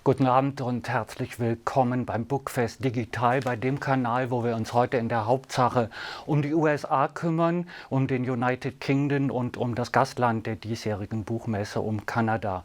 Guten Abend und herzlich willkommen beim Bookfest Digital, bei dem Kanal, wo wir uns heute in der Hauptsache um die USA kümmern, um den United Kingdom und um das Gastland der diesjährigen Buchmesse, um Kanada.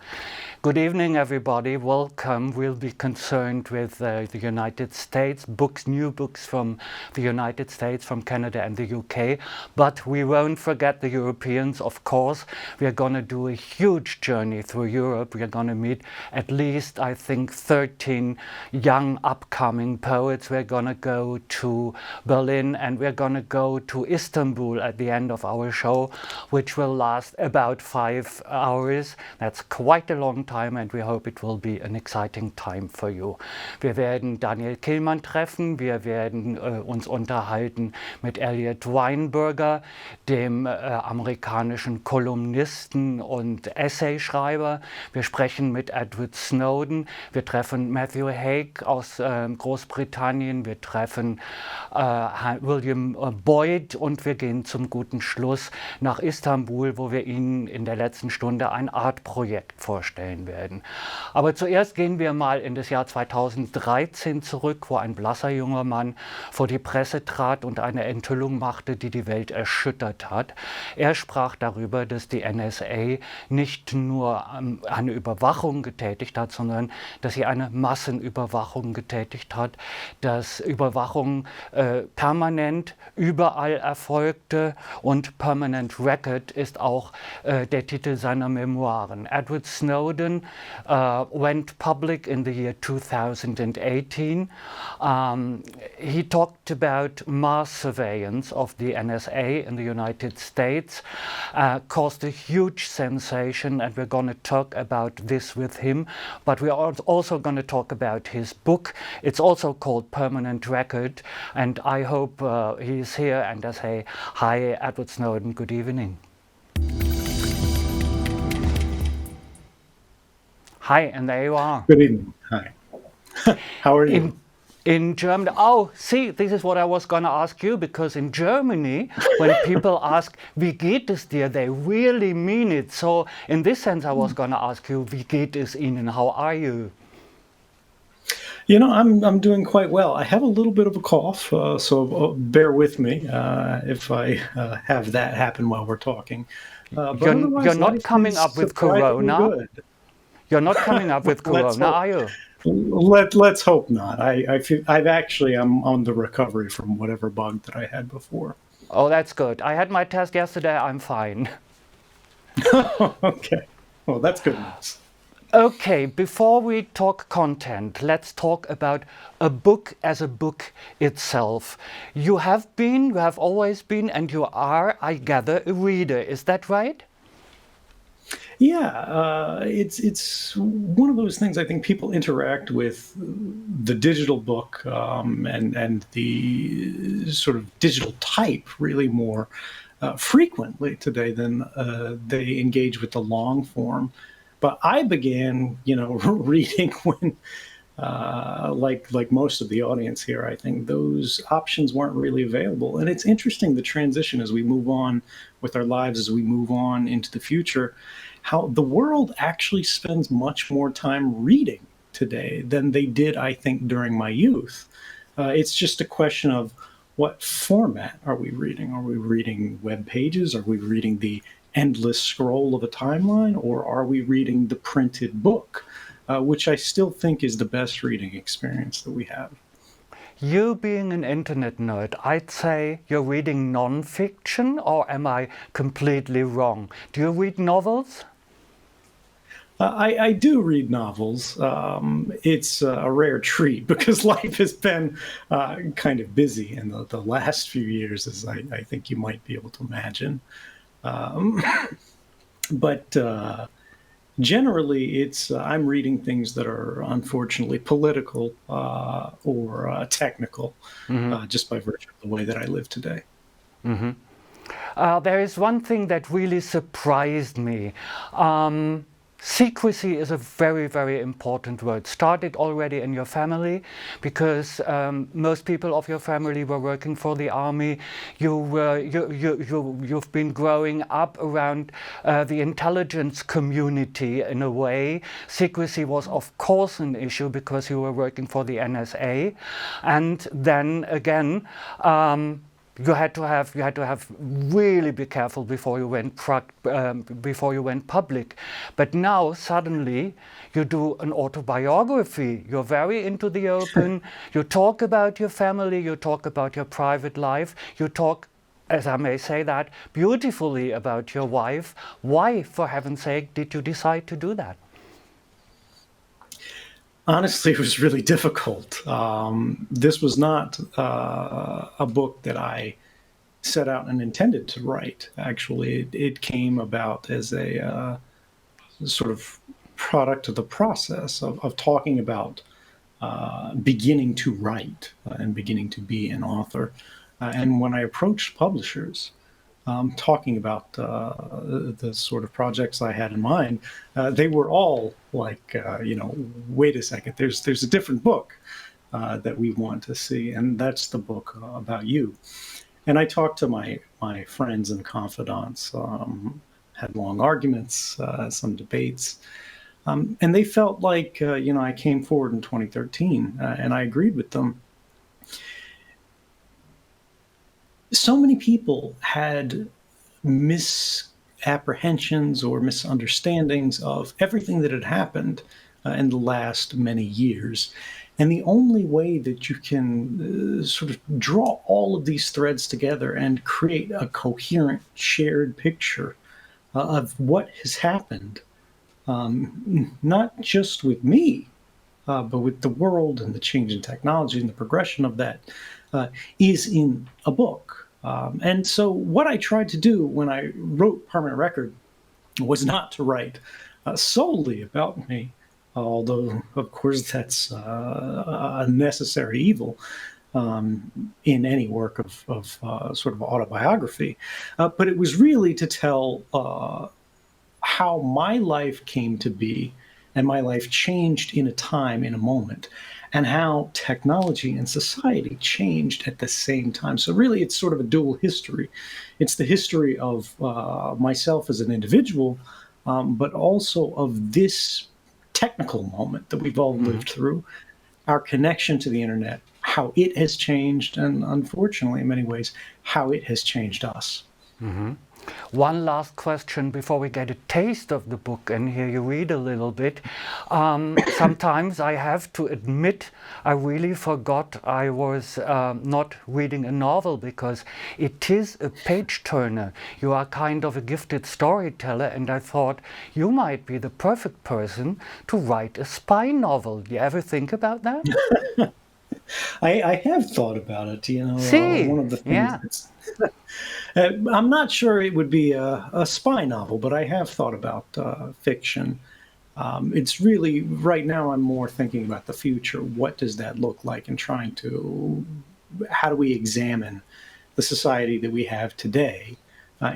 Good evening, everybody. Welcome. We'll be concerned with the United States, new books from the United States, from Canada and the UK. But we won't forget the Europeans, of course. We're going to do a huge journey through Europe. We're going to meet at least, I think, 13 young upcoming poets. We're going to go to Berlin and we're going to go to Istanbul at the end of our show, which will last about 5 hours. That's quite a long time and we hope it will be an exciting time for you. Wir werden Daniel Kehlmann treffen, wir werden uns unterhalten mit ELIOT WEINBERGER, dem amerikanischen Kolumnisten und Essayschreiber. Wir sprechen mit Edward Snowden, wir treffen Matthew Haig aus Großbritannien, wir treffen William Boyd und wir gehen zum guten Schluss nach Istanbul, wo wir Ihnen in der letzten Stunde ein Artprojekt vorstellen werden. Aber zuerst gehen wir mal in das Jahr 2013 zurück, wo ein blasser junger Mann vor die Presse trat und eine Enthüllung machte, die die Welt erschüttert hat. Er sprach darüber, dass die NSA nicht nur eine Überwachung getätigt hat, sondern dass sie eine Massenüberwachung getätigt hat, dass Überwachung permanent überall erfolgte und Permanent Record ist auch der Titel seiner Memoiren. Edward Snowden went public in the year 2018. He talked about mass surveillance of the NSA in the United States, caused a huge sensation, and we're going to talk about this with him. But we are also going to talk about his book. It's also called Permanent Record, and I hope he's here and I say, hi, Edward Snowden, good evening. Hi, and there you are. Good evening. Hi. How are you? In Germany, oh, see, this is what I was going to ask you, because in Germany, when people ask, wie geht es dir, they really mean it. So in this sense, I was going to ask you, wie geht es Ihnen, how are you? You know, I'm doing quite well. I have a little bit of a cough, so bear with me if I have that happen while we're talking. You're not coming up with corona? Good. You're not coming up with corona, are you? Let's hope not. I'm on the recovery from whatever bug that I had before. Oh, that's good. I had my test yesterday. I'm fine. Okay. Well, that's good news. Okay, before we talk content, let's talk about a book as a book itself. You have always been, and you are, I gather, a reader. Is that right? Yeah, it's one of those things. I think people interact with the digital book and the sort of digital type really more frequently today than they engage with the long form. But I began, reading when, like most of the audience here, I think those options weren't really available. And it's interesting, the transition as we move on with our lives, as we move on into the future, how the world actually spends much more time reading today than they did, I think, during my youth. It's just a question of what format are we reading? Are we reading web pages? Are we reading the endless scroll of a timeline? Or are we reading the printed book, which I still think is the best reading experience that we have? You being an internet nerd, I'd say you're reading non-fiction, or am I completely wrong? Do you read novels? I do read novels. It's a rare treat because life has been kind of busy in the last few years, as I think you might be able to imagine. But generally, I'm reading things that are unfortunately political or technical, just by virtue of the way that I live today. There is one thing that really surprised me. secrecy is a very, very important word. Started already in your family, because most people of your family were working for the army. You've been growing up around the intelligence community in a way. Secrecy was, of course, an issue because you were working for the NSA, and then again. You had to have really be careful before you went public. But now suddenly you do an autobiography. You're very into the open. You talk about your family. You talk about your private life. You talk, as I may say that, beautifully about your wife. Why, for heaven's sake, did you decide to do that? Honestly, it was really difficult. This was not a book that I set out and intended to write. Actually, it came about as a sort of product of the process of talking about beginning to write and beginning to be an author. And when I approached publishers, talking about the sort of projects I had in mind, they were all like, wait a second, there's a different book that we want to see, and that's the book about you. And I talked to my friends and confidants, had long arguments, some debates, and they felt like, I came forward in 2013, and I agreed with them. So many people had misapprehensions or misunderstandings of everything that had happened in the last many years. And the only way that you can sort of draw all of these threads together and create a coherent, shared picture of what has happened, not just with me, but with the world and the change in technology and the progression of that, is in a book. And so what I tried to do when I wrote Permanent Record was not to write solely about me, although, of course, that's a necessary evil in any work of sort of autobiography. But it was really to tell how my life came to be and my life changed in a time, in a moment, and how technology and society changed at the same time. So really, it's sort of a dual history. It's the history of myself as an individual, but also of this technical moment that we've all lived through, our connection to the internet, how it has changed, and unfortunately, in many ways, how it has changed us. One last question before we get a taste of the book and hear you read a little bit. Sometimes I have to admit I really forgot I was not reading a novel, because it is a page turner. You are kind of a gifted storyteller, and I thought you might be the perfect person to write a spy novel. Do you ever think about that? I have thought about it. See, one of the things yeah. that's I'm not sure it would be a spy novel, but I have thought about fiction. It's really, right now, I'm more thinking about the future. What does that look like? And how do we examine the society that we have today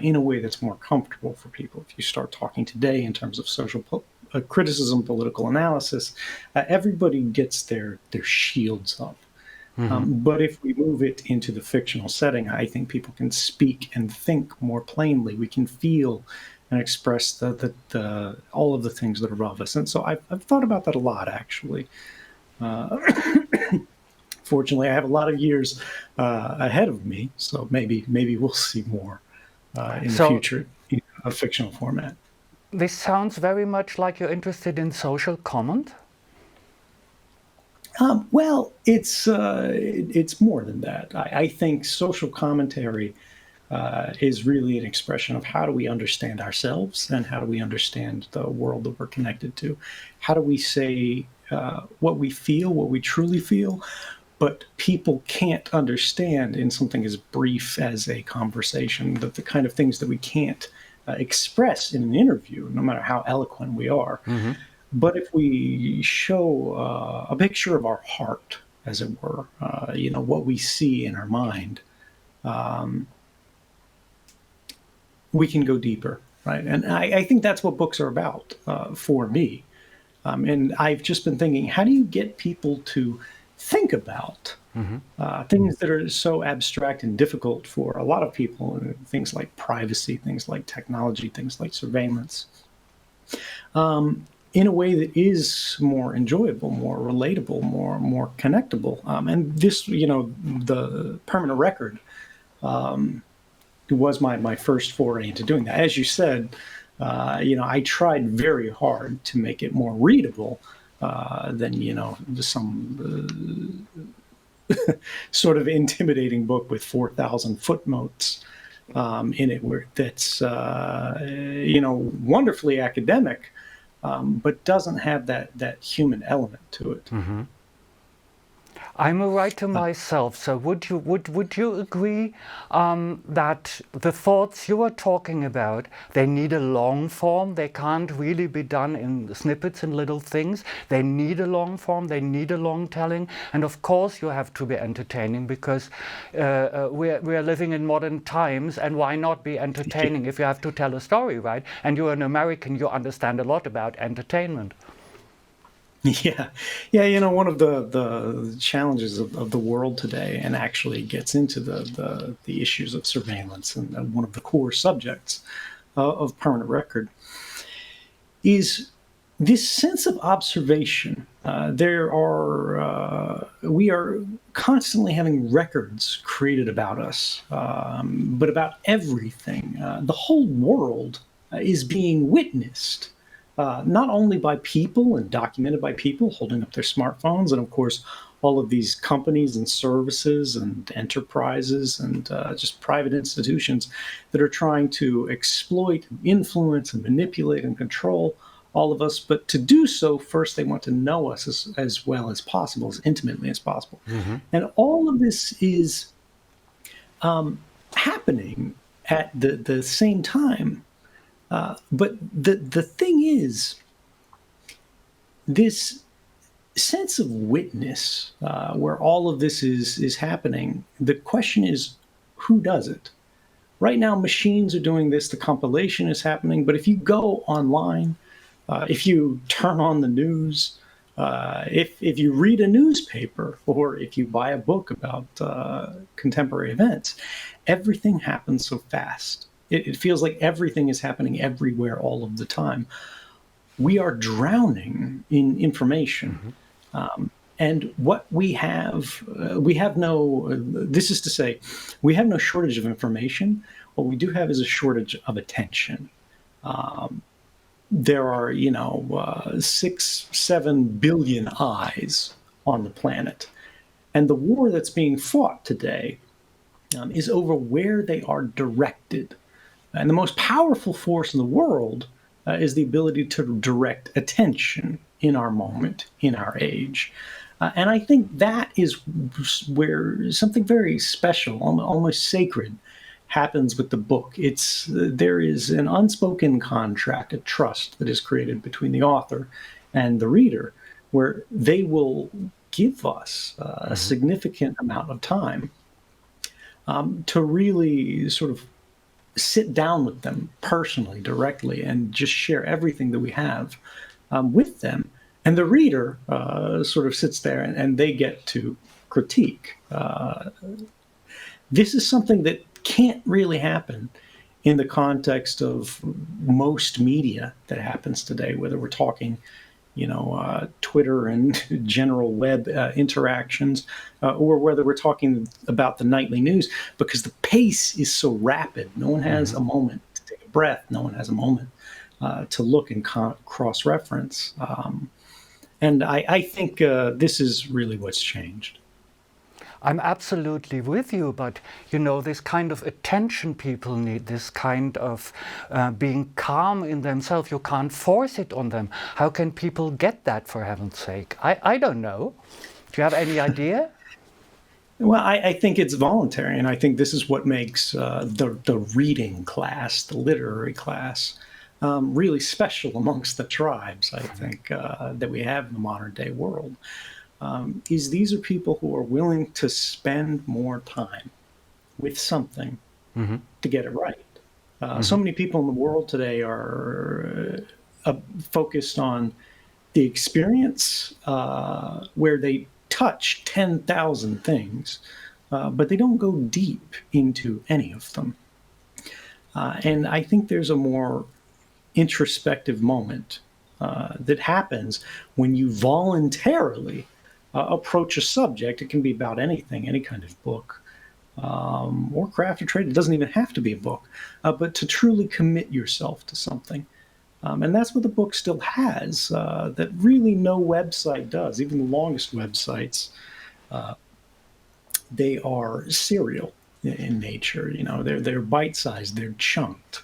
in a way that's more comfortable for people? If you start talking today in terms of social criticism, political analysis, everybody gets their shields up. But if we move it into the fictional setting, I think people can speak and think more plainly. We can feel and express all of the things that are above us. And so I've thought about that a lot, actually. Fortunately, I have a lot of years ahead of me, so maybe we'll see more in the future in a fictional format. This sounds very much like you're interested in social comment. Well, it's more than that. I think social commentary is really an expression of how do we understand ourselves and how do we understand the world that we're connected to. How do we say what we feel, what we truly feel, but people can't understand in something as brief as a conversation, the kind of things that we can't express in an interview, no matter how eloquent we are. But if we show a picture of our heart, as it were, what we see in our mind, we can go deeper. right? And I think that's what books are about for me. And I've just been thinking, how do you get people to think about things that are so abstract and difficult for a lot of people, things like privacy, things like technology, things like surveillance, in a way that is more enjoyable, more relatable, more connectable. And this, the permanent record was my first foray into doing that. As you said, I tried very hard to make it more readable than some sort of intimidating book with 4,000 footnotes in it, where that's wonderfully academic, but doesn't have that human element to it. I'm a writer myself, so would you agree that the thoughts you are talking about, they need a long form? They can't really be done in snippets and little things. They need a long form. They need a long telling, and of course you have to be entertaining, because we're living in modern times, and why not be entertaining if you have to tell a story, right? And you're an American, you understand a lot about entertainment. Yeah. One of the challenges of the world today, and actually gets into the issues of surveillance, and one of the core subjects of permanent record, is this sense of observation. We are constantly having records created about us, but about everything. The whole world is being witnessed. Not only by people and documented by people holding up their smartphones, and of course, all of these companies and services and enterprises and just private institutions that are trying to exploit, influence, and manipulate and control all of us. But to do so, first, they want to know us as well as possible, as intimately as possible. And all of this is happening at the same time. But the thing is, this sense of witness, where all of this is happening, the question is, who does it? Right now, machines are doing this. The compilation is happening. But if you go online, if you turn on the news, if you read a newspaper, or if you buy a book about contemporary events, everything happens so fast. It feels like everything is happening everywhere all of the time. We are drowning in information. And what we have this is to say, we have no shortage of information. What we do have is a shortage of attention. There are, 6-7 billion eyes on the planet. And the war that's being fought today is over where they are directed. And the most powerful force in the world is the ability to direct attention in our moment, in our age. And I think that is where something very special, almost sacred, happens with the book. There is an unspoken contract, a trust that is created between the author and the reader, where they will give us a significant amount of time to really sort of sit down with them personally, directly, and just share everything that we have with them. And the reader sort of sits there, and they get to critique. This is something that can't really happen in the context of most media that happens today, whether we're talking Twitter and general web interactions, or whether we're talking about the nightly news, because the pace is so rapid. No one has a moment to take a breath. No one has a moment to look and cross-reference. And I think this is really what's changed. I'm absolutely with you, but this kind of attention people need, this kind of being calm in themselves, you can't force it on them. How can people get that, for heaven's sake? I don't know. Do you have any idea? Well, I think it's voluntary, and I think this is what makes the reading class, the literary class, really special amongst the tribes, I think, that we have in the modern day world. Is these are people who are willing to spend more time with something to get it right. So many people in the world today are focused on the experience where they touch 10,000 things, but they don't go deep into any of them. And I think there's a more introspective moment that happens when you voluntarily approach a subject. It can be about anything, any kind of book, or craft or trade. It doesn't even have to be a book, but to truly commit yourself to something. And that's what the book still has, that really no website does. Even the longest websites, they are serial in nature. You know, they're bite-sized, they're chunked.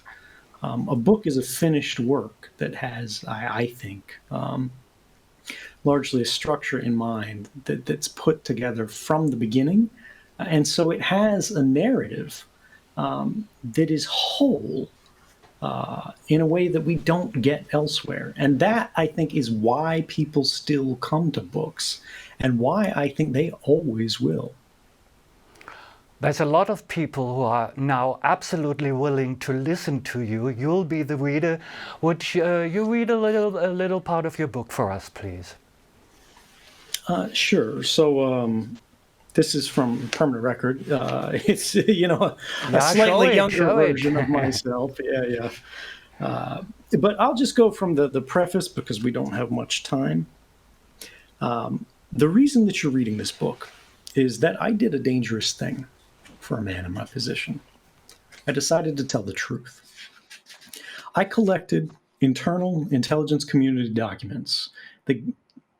A book is a finished work that has, I think, largely a structure in mind that's put together from the beginning. And so it has a narrative that is whole in a way that we don't get elsewhere. And that, I think, is why people still come to books and why I think they always will. There's a lot of people who are now absolutely willing to listen to you. You'll be the reader. Would you read a little part of your book for us, please? Sure. So this is from Permanent Record. It's, you know, a slightly younger version of myself. Yeah. But I'll just go from the preface because we don't have much time. The reason that you're reading this book is that I did a dangerous thing for a man in my position. I decided to tell the truth. I collected internal intelligence community documents that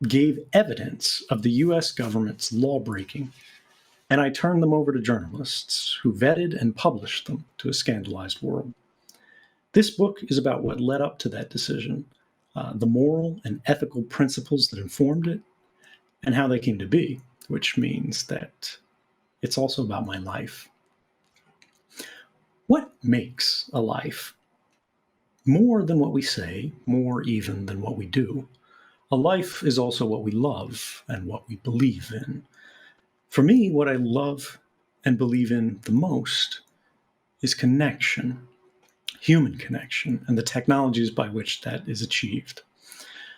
gave evidence of the US government's law breaking, and I turned them over to journalists who vetted and published them to a scandalized world. This book is about what led up to that decision, the moral and ethical principles that informed it, and how they came to be, which means that it's also about my life. What makes a life? More than what we say, more even than what we do. A life is also what we love and what we believe in. For me, what I love and believe in the most is connection, human connection, and the technologies by which that is achieved.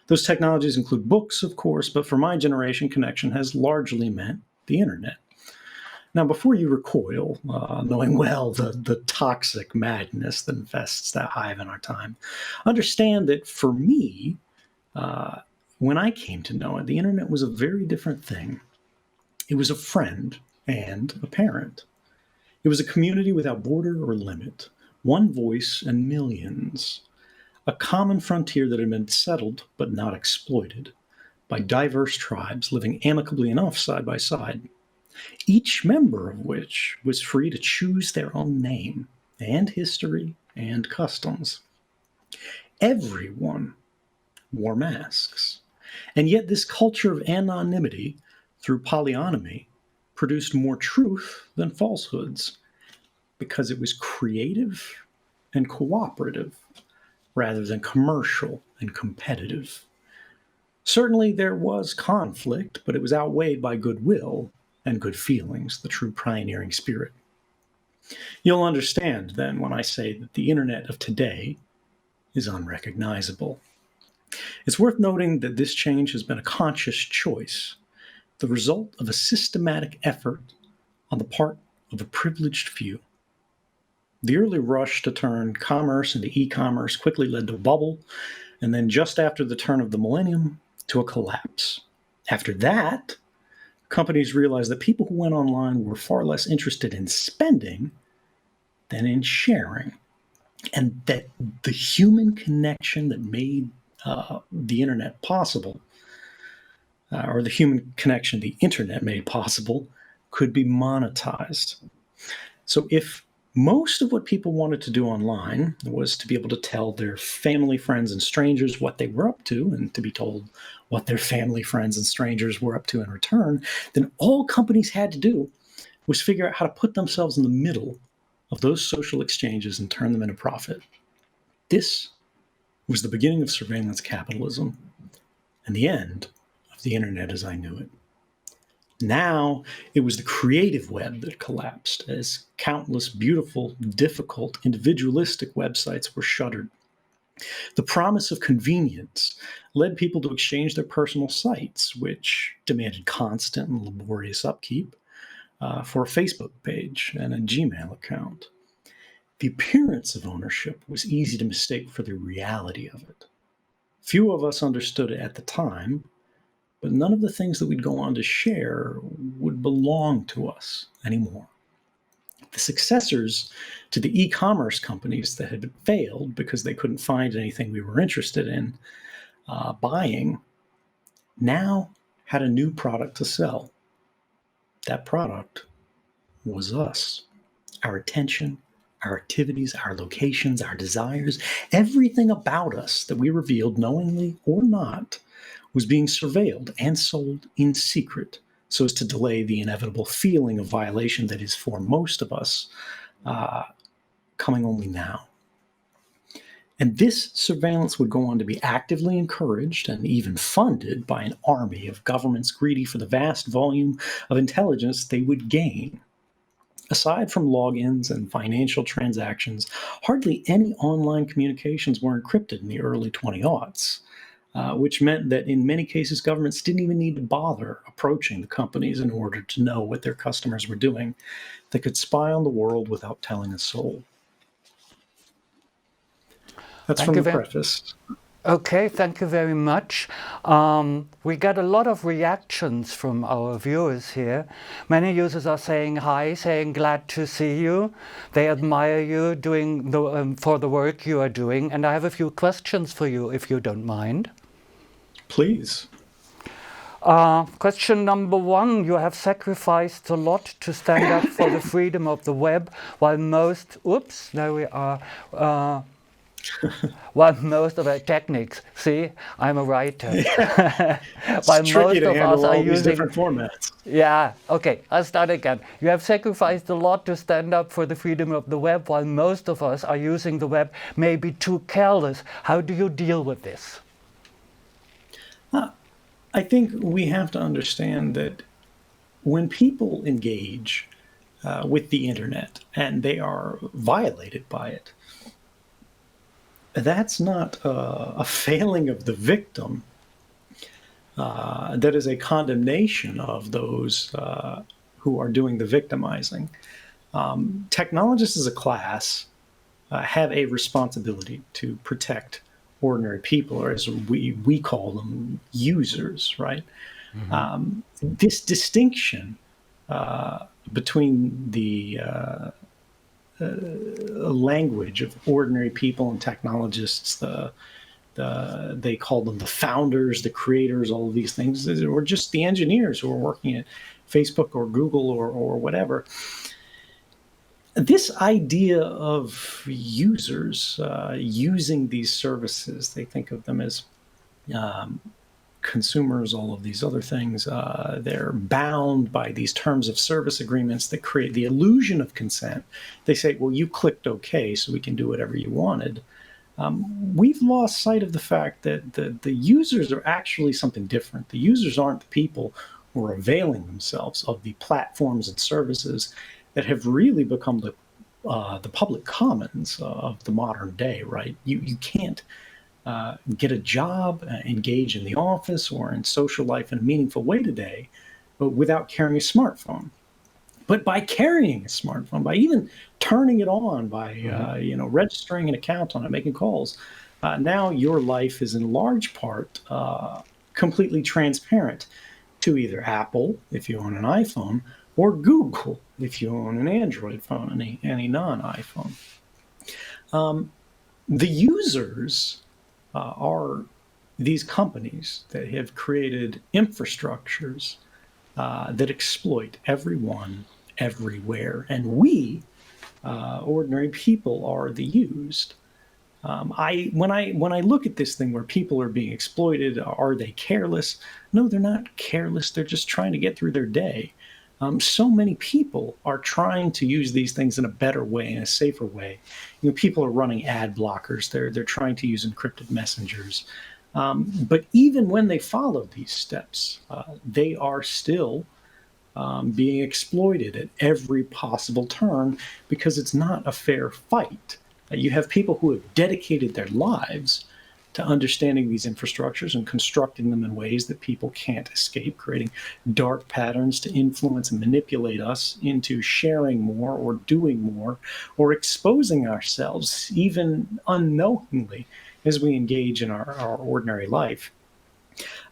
Those technologies include books, of course, but for my generation, connection has largely meant the internet. Now, before you recoil, knowing well the toxic madness that infests that hive in our time, understand that for me, when I came to know it, the internet was a very different thing. It was a friend and a parent. It was a community without border or limit, one voice and millions, a common frontier that had been settled but not exploited by diverse tribes living amicably enough side by side, each member of which was free to choose their own name and history and customs. Everyone wore masks, and yet this culture of anonymity through polyonymy produced more truth than falsehoods because it was creative and cooperative rather than commercial and competitive. Certainly there was conflict, but it was outweighed by goodwill and good feelings, the true pioneering spirit. You'll understand then when I say that the internet of today is unrecognizable. It's worth noting that this change has been a conscious choice, the result of a systematic effort on the part of a privileged few. The early rush to turn commerce into e-commerce quickly led to a bubble, and then just after the turn of the millennium, to a collapse. After that, companies realized that people who went online were far less interested in spending than in sharing, and that the human connection that made the internet possible, or the human connection the internet made possible, could be monetized. So if most of what people wanted to do online was to be able to tell their family, friends, and strangers what they were up to, and to be told what their family, friends, and strangers were up to in return, then all companies had to do was figure out how to put themselves in the middle of those social exchanges and turn them into profit. This was the beginning of surveillance capitalism and the end of the internet as I knew it. Now it was the creative web that collapsed as countless beautiful, difficult, individualistic websites were shuttered. The promise of convenience led people to exchange their personal sites, which demanded constant and laborious upkeep, for a Facebook page and a Gmail account. The appearance of ownership was easy to mistake for the reality of it. Few of us understood it at the time, but none of the things that we'd go on to share would belong to us anymore. The successors to the e-commerce companies that had failed because they couldn't find anything we were interested in buying now had a new product to sell. That product was us. Our attention, our activities, our locations, our desires, everything about us that we revealed knowingly or not was being surveilled and sold in secret so as to delay the inevitable feeling of violation that is for most of us coming only now. And this surveillance would go on to be actively encouraged and even funded by an army of governments greedy for the vast volume of intelligence they would gain. Aside from logins and financial transactions, hardly any online communications were encrypted in the early 20aughts, which meant that in many cases, governments didn't even need to bother approaching the companies in order to know what their customers were doing. They could spy on the world without telling a soul. That's Thank from you the very preface. Okay, thank you very much. We got a lot of reactions from our viewers here. Many users are saying hi, saying glad to see you. They admire you doing for the work you are doing. And I have a few questions for you, if you don't mind. Please. Question number one, you have sacrificed a lot to stand up for the freedom of the web, while most, oops, there we are, while most of our techniques, see, I'm a writer. It's While tricky most to of us handle are all these using, different formats. yeah, okay, I'll start again. You have sacrificed a lot to stand up for the freedom of the web, while most of us are using the web maybe too careless. How do you deal with this? I think we have to understand that when people engage with the internet and they are violated by it, that's not a failing of the victim. That is a condemnation of those who are doing the victimizing. Technologists as a class have a responsibility to protect ordinary people, or as we call them, users, right? This distinction between the language of ordinary people and technologists, they call them the founders, the creators, all of these things, or just the engineers who are working at Facebook or Google or whatever. This idea of users using these services, they think of them as consumers, all of these other things. They're bound by these terms of service agreements that create the illusion of consent. They say, well, you clicked OK, so we can do whatever you wanted. We've lost sight of the fact that the users are actually something different. The users aren't the people who are availing themselves of the platforms and services that have really become the public commons of the modern day, right? You can't get a job, engage in the office or in social life in a meaningful way today without carrying a smartphone. But by carrying a smartphone, by even turning it on, by registering an account on it, making calls, now your life is in large part completely transparent to either Apple, if you own an iPhone, or Google, if you own an Android phone, any non-iPhone. The users are these companies that have created infrastructures that exploit everyone, everywhere. And we, ordinary people, are the used. When I look at this thing where people are being exploited, are they careless? No, they're not careless. They're just trying to get through their day. So many people are trying to use these things in a better way, in a safer way. People are running ad blockers. They're trying to use encrypted messengers. But even when they follow these steps, they are still being exploited at every possible turn because it's not a fair fight. You have people who have dedicated their lives to understanding these infrastructures and constructing them in ways that people can't escape, creating dark patterns to influence and manipulate us into sharing more or doing more or exposing ourselves even unknowingly as we engage in our ordinary life.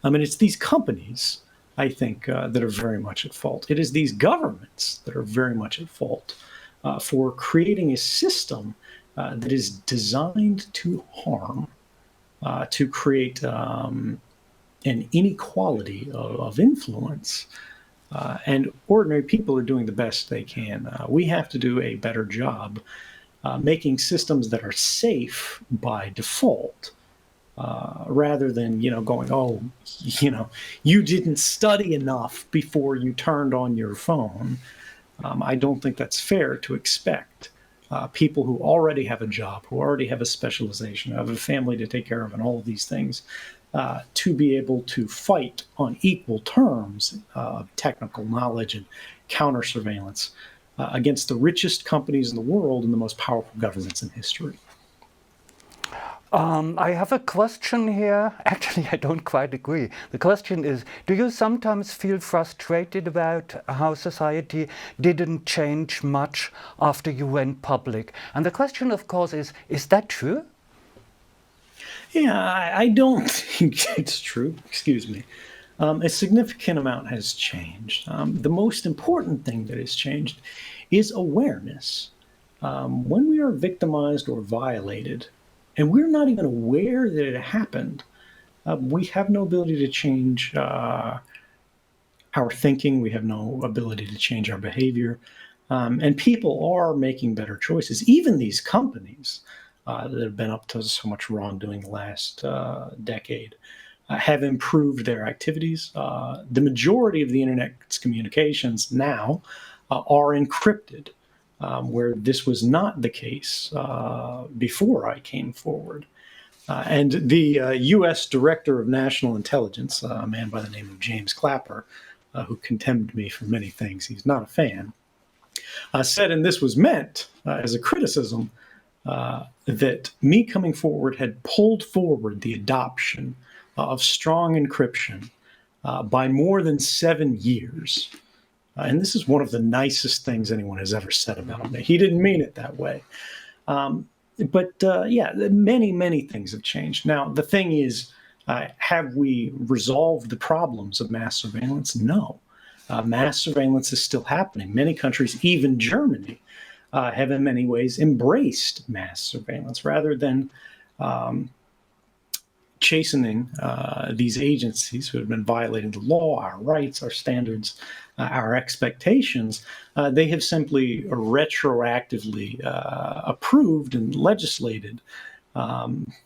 And it's these companies, I think, that are very much at fault. It is these governments that are very much at fault for creating a system that is designed to harm, to create an inequality of influence. And ordinary people are doing the best they can. We have to do a better job making systems that are safe by default, rather than going, oh, you didn't study enough before you turned on your phone. I don't think that's fair to expect people who already have a job, who already have a specialization, have a family to take care of, and all of these things, to be able to fight on equal terms of technical knowledge and counter surveillance against the richest companies in the world and the most powerful governments in history. I have a question here. Actually, I don't quite agree. The question is, do you sometimes feel frustrated about how society didn't change much after you went public? And the question, of course, is that true? Yeah, I don't think it's true. Excuse me. A significant amount has changed. The most important thing that has changed is awareness. When we are victimized or violated, and we're not even aware that it happened, we have no ability to change our thinking. We have no ability to change our behavior. And people are making better choices. Even these companies that have been up to so much wrongdoing the last decade have improved their activities. The majority of the internet's communications now are encrypted, where this was not the case before I came forward. And the U.S. Director of National Intelligence, a man by the name of James Clapper, who condemned me for many things he's not a fan, said, and this was meant as a criticism, that me coming forward had pulled forward the adoption of strong encryption by more than 7 years. And this is one of the nicest things anyone has ever said about me. He didn't mean it that way. But many, many things have changed. Now, the thing is, have we resolved the problems of mass surveillance? No. Mass surveillance is still happening. Many countries, even Germany, have in many ways embraced mass surveillance rather than chastening these agencies who have been violating the law, our rights, our standards, our expectations. They have simply retroactively approved and legislated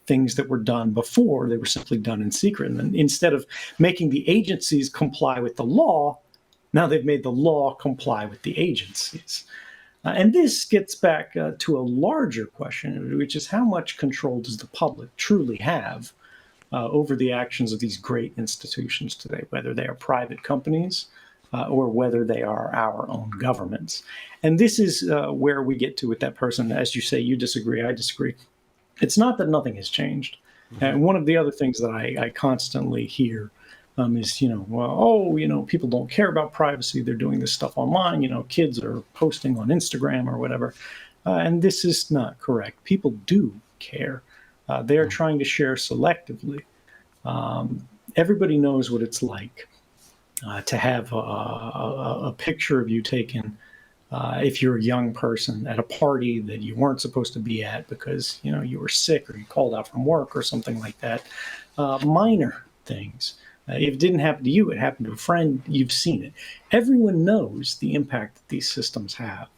things that were done before. They were simply done in secret. And instead of making the agencies comply with the law, now they've made the law comply with the agencies. And this gets back to a larger question, which is how much control does the public truly have over the actions of these great institutions today, whether they are private companies or whether they are our own governments. And this is where we get to with that person. As you say, you disagree, I disagree. It's not that nothing has changed. And one of the other things that I constantly hear is, people don't care about privacy. They're doing this stuff online. Kids are posting on Instagram or whatever. And this is not correct. People do care. They are trying to share selectively. Everybody knows what it's like to have a picture of you taken if you're a young person at a party that you weren't supposed to be at because you were sick or you called out from work or something like that. Minor things. If it didn't happen to you, it happened to a friend. You've seen it. Everyone knows the impact that these systems have.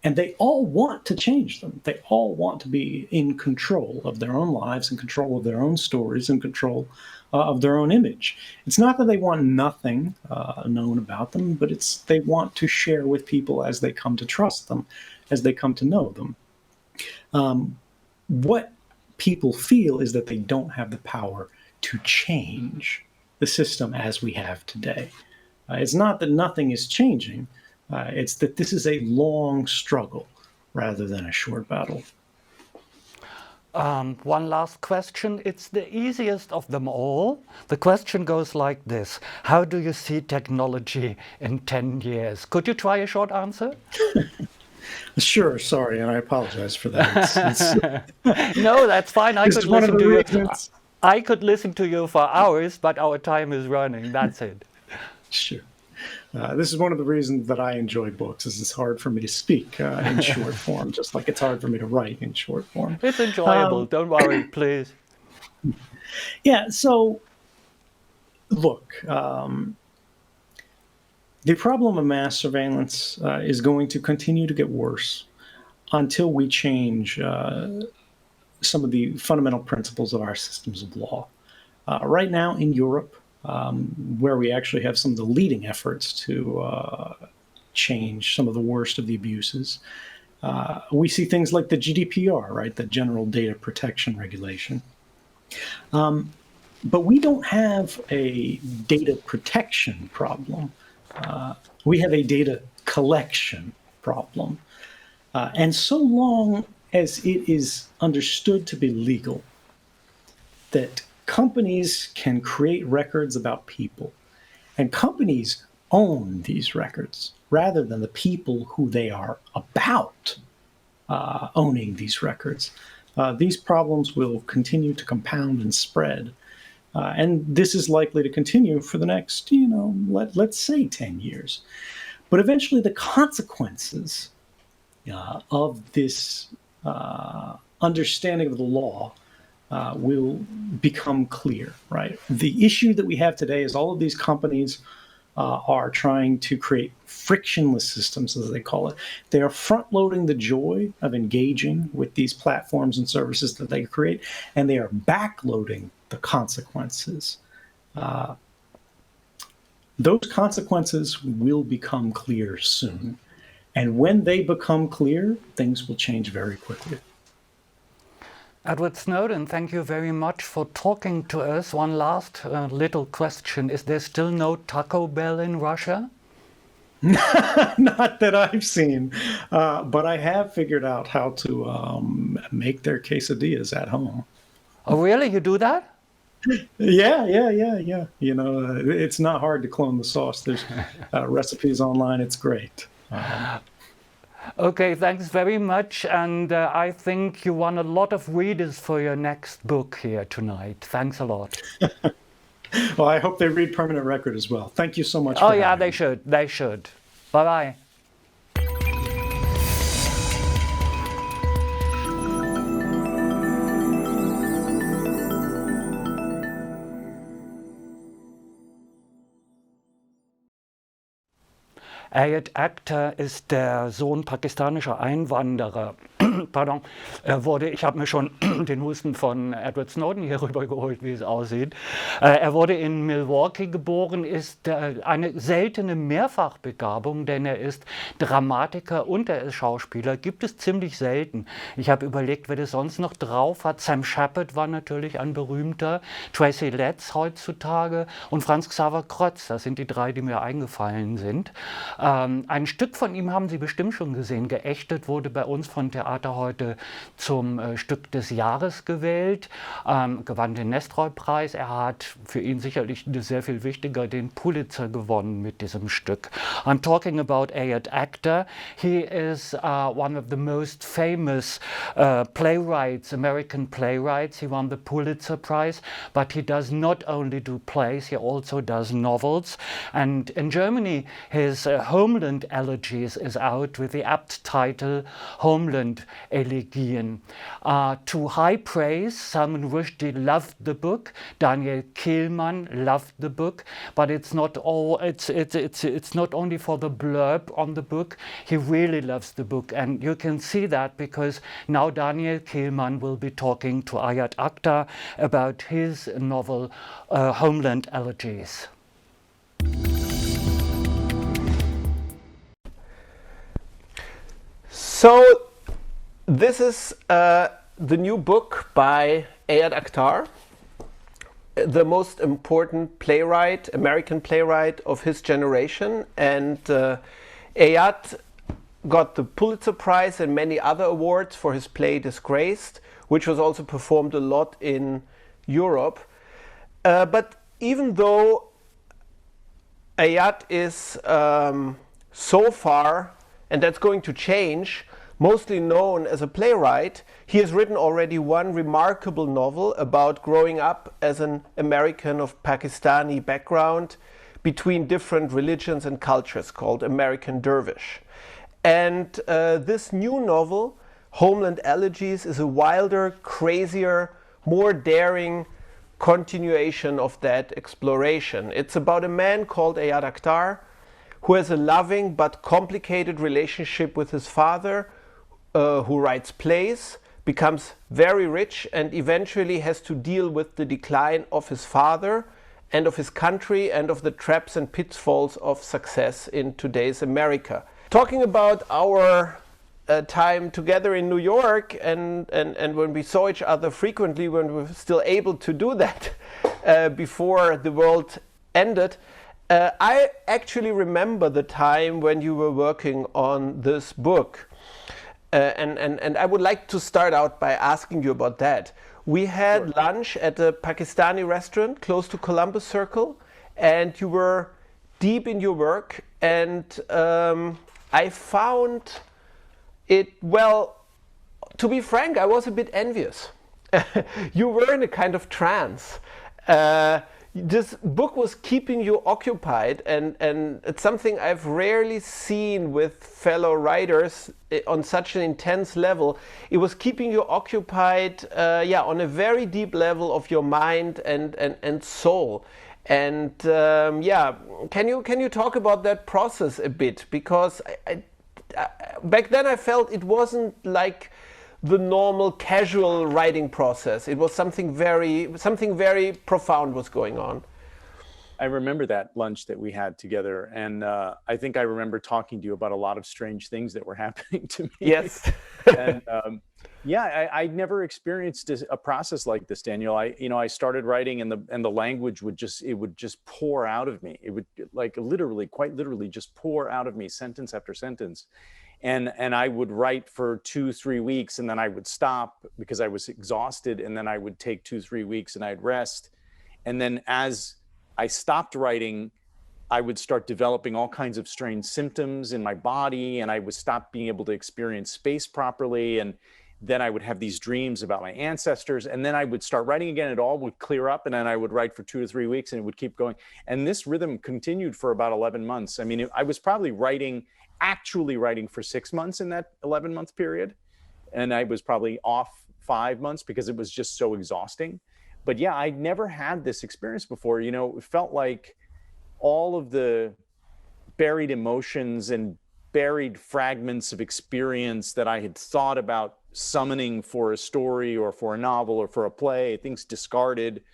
And they all want to change them. They all want to be in control of their own lives, in control of their own stories, in control of their own image. It's not that they want nothing known about them, but they want to share with people as they come to trust them, as they come to know them. What people feel is that they don't have the power to change the system as we have today. It's not that nothing is changing. It's that this is a long struggle rather than a short battle. One last question. It's the easiest of them all. The question goes like this. How do you see technology in 10 years? Could you try a short answer? Sure, sorry, and I apologize for that. No, that's fine. I could listen to you. Reasons. I could listen to you for hours, but our time is running. That's it. Sure. This is one of the reasons that I enjoy books, is it's hard for me to speak in short form, just like it's hard for me to write in short form. It's enjoyable. Don't worry, please. Yeah, so look, the problem of mass surveillance is going to continue to get worse until we change some of the fundamental principles of our systems of law. Right now in Europe, where we actually have some of the leading efforts to change some of the worst of the abuses, we see things like the GDPR, right, the General Data Protection Regulation. But we don't have a data protection problem. We have a data collection problem. And so long as it is understood to be legal that companies can create records about people, and companies own these records rather than the people who they are about owning these records, these problems will continue to compound and spread. And this is likely to continue for the next, let's say 10 years. But eventually the consequences of this understanding of the law will become clear, right? The issue that we have today is all of these companies are trying to create frictionless systems, as they call it. They are front-loading the joy of engaging with these platforms and services that they create, and they are backloading the consequences. Those consequences will become clear soon. And when they become clear, things will change very quickly. Edward Snowden, thank you very much for talking to us. One last little question. Is there still no Taco Bell in Russia? Not that I've seen, but I have figured out how to make their quesadillas at home. Oh, really? You do that? Yeah. It's not hard to clone the sauce. There's recipes online. It's great. Okay, thanks very much. And I think you won a lot of readers for your next book here tonight. Thanks a lot. Well, I hope they read Permanent Record as well. Thank you so much. Oh, yeah, they should. They should. Bye-bye. AKHTAR ist der Sohn pakistanischer Einwanderer. Pardon, ich habe mir schon den Husten von Edward Snowden hier rübergeholt, wie es aussieht. Er wurde in Milwaukee geboren, ist eine seltene Mehrfachbegabung, denn er ist Dramatiker und er ist Schauspieler. Gibt es ziemlich selten. Ich habe überlegt, wer das sonst noch drauf hat. Sam Shepard war natürlich ein berühmter, Tracy Letts heutzutage und Franz Xaver Krötz. Das sind die drei, die mir eingefallen sind. Ein Stück von ihm haben Sie bestimmt schon gesehen. Geächtet wurde bei uns von Theater heute zum Stück des Jahres gewählt, gewann den Nestroy-Preis. Er hat für ihn sicherlich sehr viel wichtiger den Pulitzer gewonnen mit diesem Stück. I'm talking about AKHTAR. He is one of the most famous playwrights, American playwrights. He won the Pulitzer Prize, but he does not only do plays, he also does novels. And in Germany, his Homeland Elegies is out with the apt title Homeland Elegien. To high praise, Salman Rushdie loved the book, Daniel Kehlmann loved the book, but it's not not only for the blurb on the book. He really loves the book, and you can see that because now Daniel Kehlmann will be talking to AKHTAR about his novel Homeland Elegies. So this is the new book by AKHTAR. the most important playwright, American playwright of his generation. And ELIOT got the Pulitzer Prize and many other awards for his play Disgraced, which was also performed a lot in Europe. But even though ELIOT is so far, and that's going to change, mostly known as a playwright, he has written already one remarkable novel about growing up as an American of Pakistani background between different religions and cultures called American Dervish. And this new novel, Homeland Elegies, is a wilder, crazier, more daring continuation of that exploration. It's about a man called AKHTAR who has a loving but complicated relationship with his father, who writes plays, becomes very rich, and eventually has to deal with the decline of his father and of his country and of the traps and pitfalls of success in today's America. Talking about our time together in New York and when we saw each other frequently, when we were still able to do that before the world ended, I actually remember the time when you were working on this book. And I would like to start out by asking you about that. We had lunch at a Pakistani restaurant close to Columbus Circle, and you were deep in your work, and I found it, well, to be frank, I was a bit envious. You were in a kind of trance. This book was keeping you occupied, and it's something I've rarely seen with fellow writers on such an intense level. It was keeping you occupied, on a very deep level of your mind and soul. And can you talk about that process a bit? Because I back then I felt it wasn't like the normal casual writing process. It was something very profound was going on. I remember that lunch that we had together, and I think I remember talking to you about a lot of strange things that were happening to me. Yes. And I never experienced a process like this, Daniel. I started writing, and the language would just pour out of me. It would quite literally just pour out of me, sentence after sentence. And I would write for 2-3 weeks, and then I would stop because I was exhausted, and then I would take 2-3 weeks and I'd rest. And then as I stopped writing, I would start developing all kinds of strange symptoms in my body, and I would stop being able to experience space properly. And then I would have these dreams about my ancestors, and then I would start writing again. It all would clear up, and then I would write for 2 to 3 weeks, and it would keep going. And this rhythm continued for about 11 months. I mean, I was probably actually writing for 6 months in that 11-month period. And I was probably off 5 months because it was just so exhausting. But yeah, I'd never had this experience before. It felt like all of the buried emotions and buried fragments of experience that I had thought about summoning for a story or for a novel or for a play, things discarded,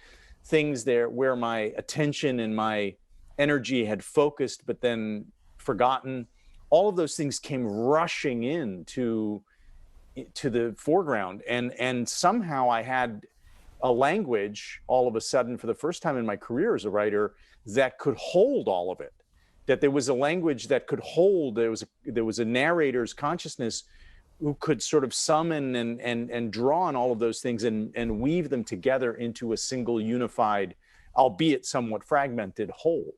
things there where my attention and my energy had focused but then forgotten. All of those things came rushing in to the foreground, and somehow I had a language all of a sudden for the first time in my career as a writer that could hold all of it. That there was a language that could hold. There was a narrator's consciousness who could sort of summon and draw on all of those things and weave them together into a single unified, albeit somewhat fragmented, whole.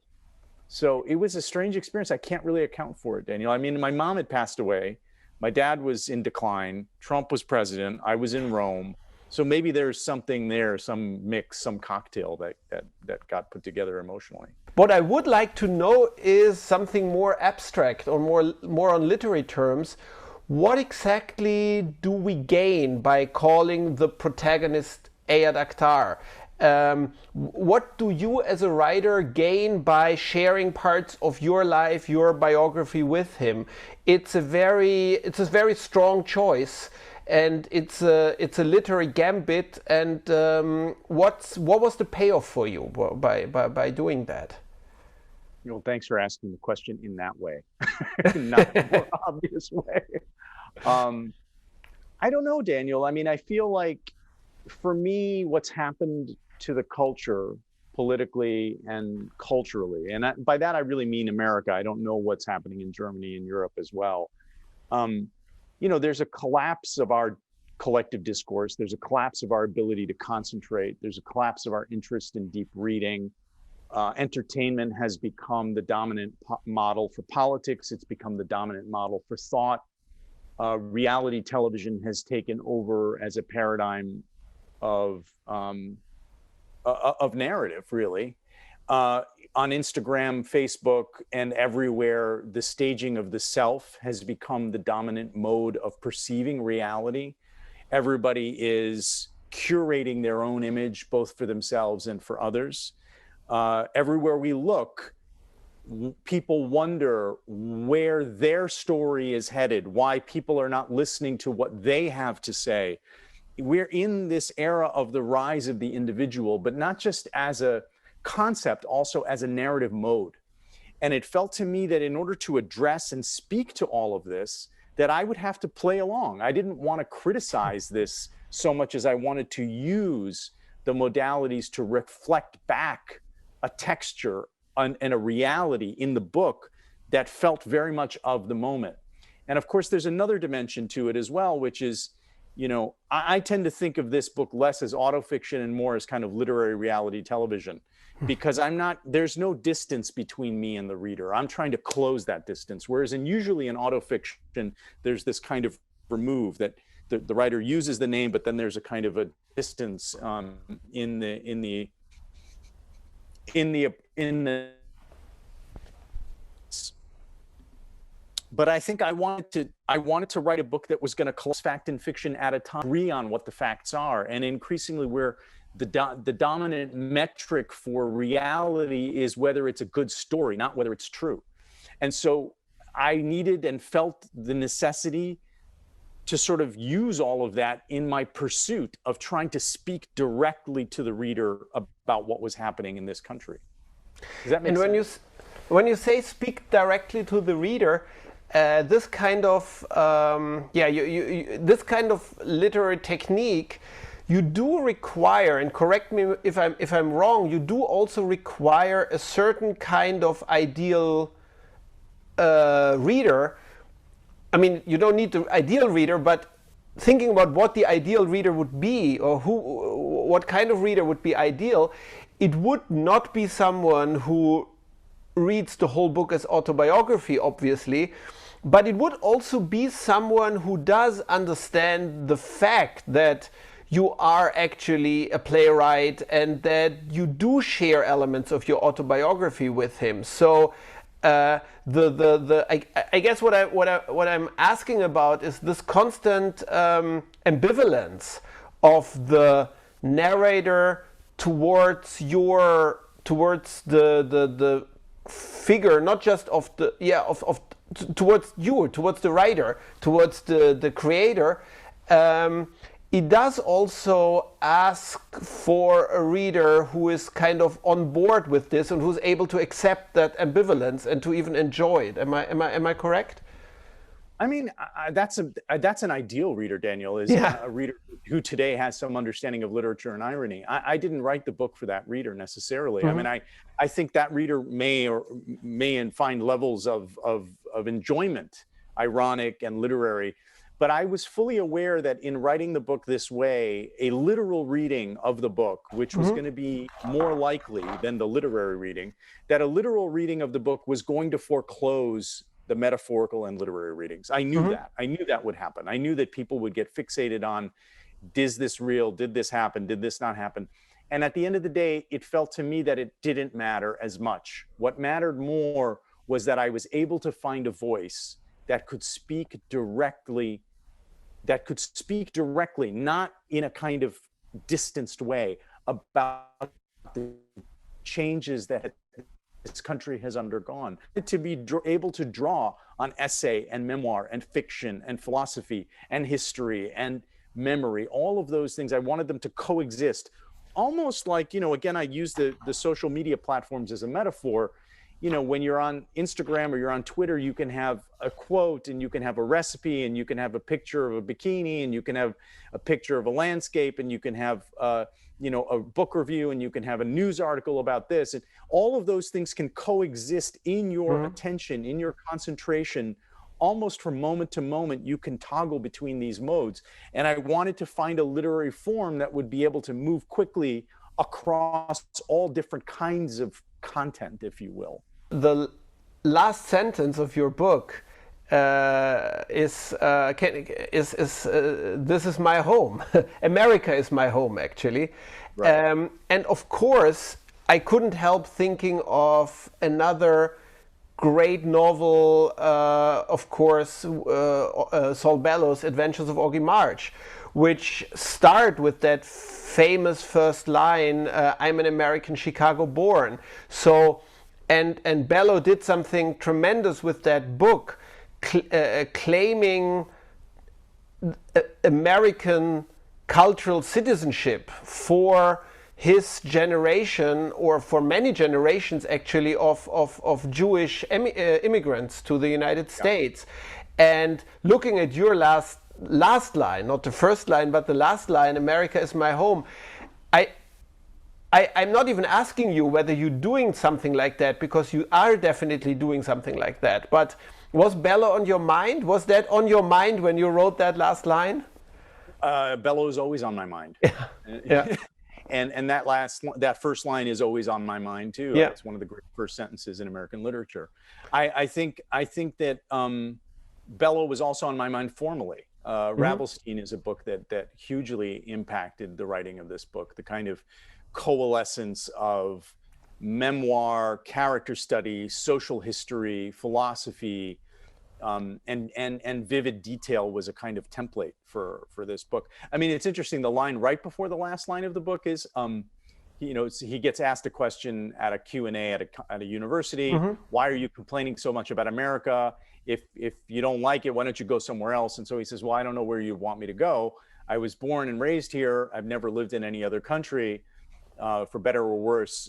So it was a strange experience. I can't really account for it, Daniel. I mean, my mom had passed away. My dad was in decline. Trump was president. I was in Rome. So maybe there's something there, some mix, some cocktail that got put together emotionally. What I would like to know is something more abstract or more on literary terms. What exactly do we gain by calling the protagonist AKHTAR? What do you as a writer gain by sharing parts of your life, your biography with him? It's a very strong choice, and it's a literary gambit. And what was the payoff for you by doing that? Well, thanks for asking the question in that way, not the more obvious way. I don't know, Daniel. I mean, I feel like for me, what's happened to the culture politically and culturally. And by that, I really mean America. I don't know what's happening in Germany and Europe as well. There's a collapse of our collective discourse. There's a collapse of our ability to concentrate. There's a collapse of our interest in deep reading. Entertainment has become the dominant model for politics. It's become the dominant model for thought. Reality television has taken over as a paradigm of narrative, really. On Instagram, Facebook, and everywhere, the staging of the self has become the dominant mode of perceiving reality. Everybody is curating their own image, both for themselves and for others. Everywhere we look, people wonder where their story is headed, why people are not listening to what they have to say. We're in this era of the rise of the individual, but not just as a concept, also as a narrative mode. And it felt to me that in order to address and speak to all of this, that I would have to play along. I didn't want to criticize this so much as I wanted to use the modalities to reflect back a texture and a reality in the book that felt very much of the moment. And of course, there's another dimension to it as well, which is, I tend to think of this book less as autofiction and more as kind of literary reality television, because there's no distance between me and the reader. I'm trying to close that distance. Whereas usually in autofiction, there's this kind of remove that the writer uses the name, but then there's a kind of a distance in the but I think I wanted to write a book that was going to close fact and fiction at a time, agree on what the facts are, and increasingly where the dominant metric for reality is whether it's a good story, not whether it's true. And so I needed and felt the necessity to sort of use all of that in my pursuit of trying to speak directly to the reader about what was happening in this country. Does that make sense? When you say speak directly to the reader, this kind of this kind of literary technique, you do require, and correct me if I'm wrong, you do also require a certain kind of ideal reader. I mean, you don't need the ideal reader, but thinking about what the ideal reader would be, or what kind of reader would be ideal, it would not be someone who reads the whole book as autobiography, obviously, but it would also be someone who does understand the fact that you are actually a playwright and that you do share elements of your autobiography with him. So I guess what I'm asking about is this constant ambivalence of the narrator towards the figure, not just of the towards the writer, towards the creator. It does also ask for a reader who is kind of on board with this and who's able to accept that ambivalence and to even enjoy it. Am I correct? I mean, that's an ideal reader, Daniel, is a reader who today has some understanding of literature and irony. I didn't write the book for that reader necessarily. Mm-hmm. I mean, I think that reader may find levels of enjoyment, ironic and literary. But I was fully aware that in writing the book this way, a literal reading of the book, which was going to be more likely than the literary reading, that a literal reading of the book was going to foreclose the metaphorical and literary readings. I knew that. I knew that would happen. I knew that people would get fixated on, is this real? Did this happen? Did this not happen? And at the end of the day, it felt to me that it didn't matter as much. What mattered more was that I was able to find a voice that could speak directly, not in a kind of distanced way, about the changes that this country has undergone. To be able to draw on essay and memoir and fiction and philosophy and history and memory, all of those things, I wanted them to coexist. Almost like, again, I use the social media platforms as a metaphor. when you're on Instagram or you're on Twitter, you can have a quote and you can have a recipe and you can have a picture of a bikini and you can have a picture of a landscape and you can have, a book review and you can have a news article about this. And all of those things can coexist in your attention, in your concentration. Almost from moment to moment, you can toggle between these modes. And I wanted to find a literary form that would be able to move quickly across all different kinds of content, if you will. The last sentence of your book is this is my home. America is my home, actually. Right. And of course, I couldn't help thinking of another great novel, of course, Saul Bellows' Adventures of Augie March, which start with that famous first line, I'm an American, Chicago born. So, and Bellow did something tremendous with that book, claiming American cultural citizenship for his generation, or for many generations actually, of Jewish immigrants to the United States. And looking at your last line, not the first line, but the last line, America is my home, I'm not even asking you whether you're doing something like that, because you are definitely doing something like that. But was Bellow on your mind? Was that on your mind when you wrote that last line? Bellow is always on my mind. Yeah. And that first line is always on my mind too. Yeah. It's one of the great first sentences in American literature. I think that Bellow was also on my mind formally. Ravelstein is a book that hugely impacted the writing of this book. The kind of coalescence of memoir, character study, social history, philosophy, and vivid detail was a kind of template for this book. I mean, it's interesting. The line right before the last line of the book is, he gets asked a question at a Q&A at a university. Why are you complaining so much about America? If you don't like it, why don't you go somewhere else? And so he says, well, I don't know where you want me to go. I was born and raised here. I've never lived in any other country. For better or worse,